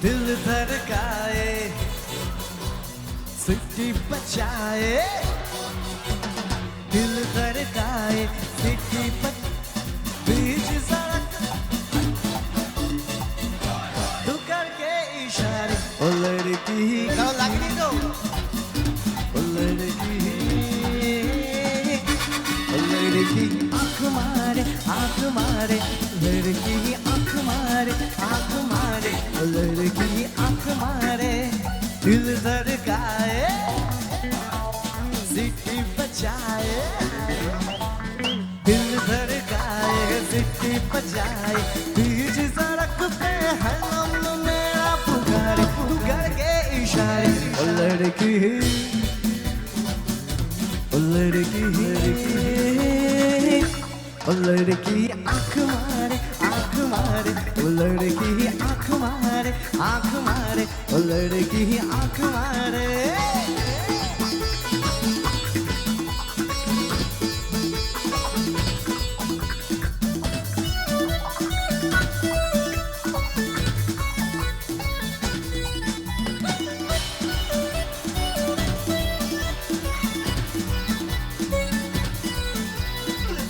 दिल धड़काए सिटी बचाए दिल धड़काए सिटी बीच सड़क तू करके इशारे ओ लड़की करो लगनी दो ओ लड़की आँख मारे लड़की आँख मारे ओ लड़की आँख मारे दिल धड़काए सिटी बचाए दिल धड़काए सिटी बचाए बीच सड़क पे है हम मेरा पुकारे तू करके इशारे ओ लड़की ओ लड़की ओ लड़की आँख मारे ओ लड़की आँख मारे ओ लड़की आँख मारे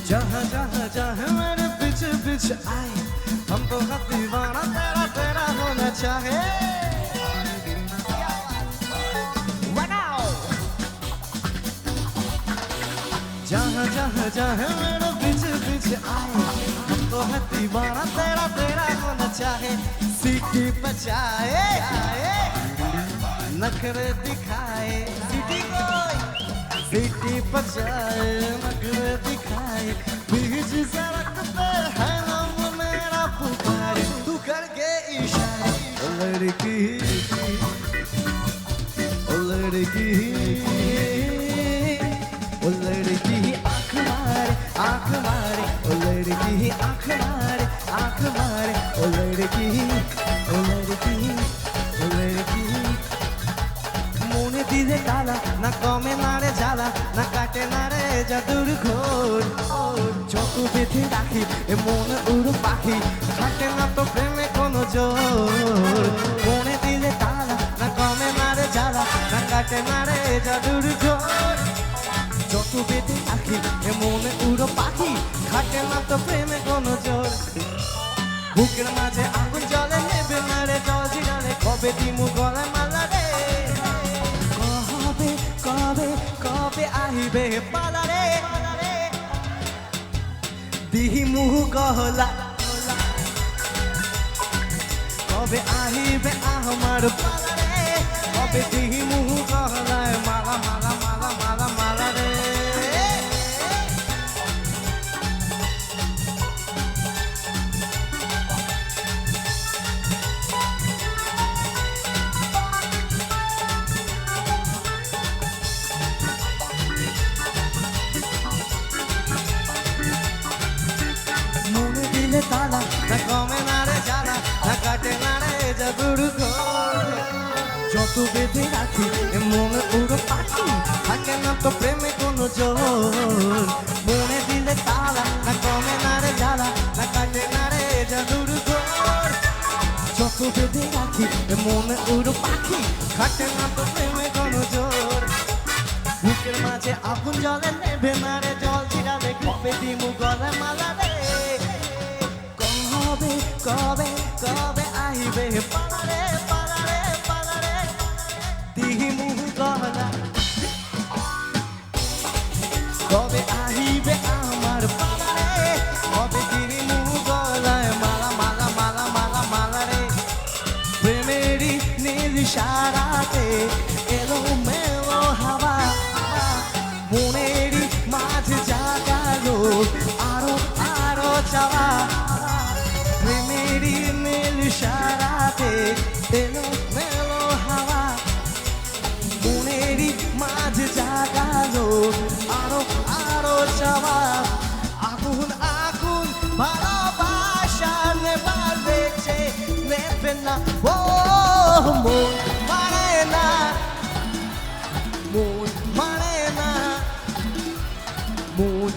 जहाँ जहाँ जहाँ मेरे पीछे पीछे आए हमको हर दीवाना तेरा तेरा होना चाहे जहाँ जहाँ जहाँ मेरे पीछे पीछे आए हमको हर दीवाना तेरा तेरा होना चाहे सीटी बचाए नखरे दिखाए सीटी सीटी बचाए नखरे दिखाए बीच सड़क पे है नाम मेरा पुकारे तू करके इशारे ओ लड़की ओ लड़की ओ लड़की आँख मारे ओ लड़की आँख मारे ओ लड़की ओ लड़की ओ लड़की মনে দিলে তালা না কমে নারে জ্বালা না কাটে নারে জাদুর ঘোর যত বেঁধে রাখি এ মনে উড়ো পাখি থাকে না তো প্রেমে কোনো জোর মনে দিলে তালা না কমে নারে জ্বালা না কাটে নারে জাদুর ঘোর যত বেঁধে রাখি এ মনে উড়ো পাখি থাকে না তো প্রেমে কোনো জোর বুকের মাঝে আগুন জ্বলে নেবে নারে জল জিরালে কবে দিমু গলায় মালা রে কবে আহিবে পালারে দিহি মুহ গহলা কবে আহিবে আমার পালারে কবে দিহি মুহ গহলায় মালা মালা মালা মালা মালা রে তালা না কমে নারে জ্বালা না কাটে নারে জাদুর ঘোর যত বেঁধে রাখি মনে উড়ো পাখি থাকে না তো প্রেমে কোনো জোর মনে দিলে তালা না কমে নারে জ্বালা না কাটে নারে জাদুর ঘোর যত বেঁধে রাখি মনে উড়ো পাখি থাকে না তো প্রেমে কোনো জোর বুকের মাঝে আগুন জ্বলে নেবে নারে জল ছিড়ালে কবে দিমু গলায় মালা রে কবে কবে আহিবে পালারে পালারে পালারে দিহি মুহ গহলা কবে আহিবে আমার পালারে কবে দিহি মুহ গলায় মালা মালা মালা মালা মালা রে প্রেমেরই নীল ইশারাতে এলো মেলো হাওয়া মনেরই মাঝে জাগালো আরো আরো চাওয়া প্রেমেরই নীল ইশারাতে এলো মেলো হাওয়া মনেরই মাঝে জাগালো আরো আরো চাওয়া আগুন আগুন ভালোবাসা নেবার বেঁচে নেবে না ও মন মানে না মন মানে না মন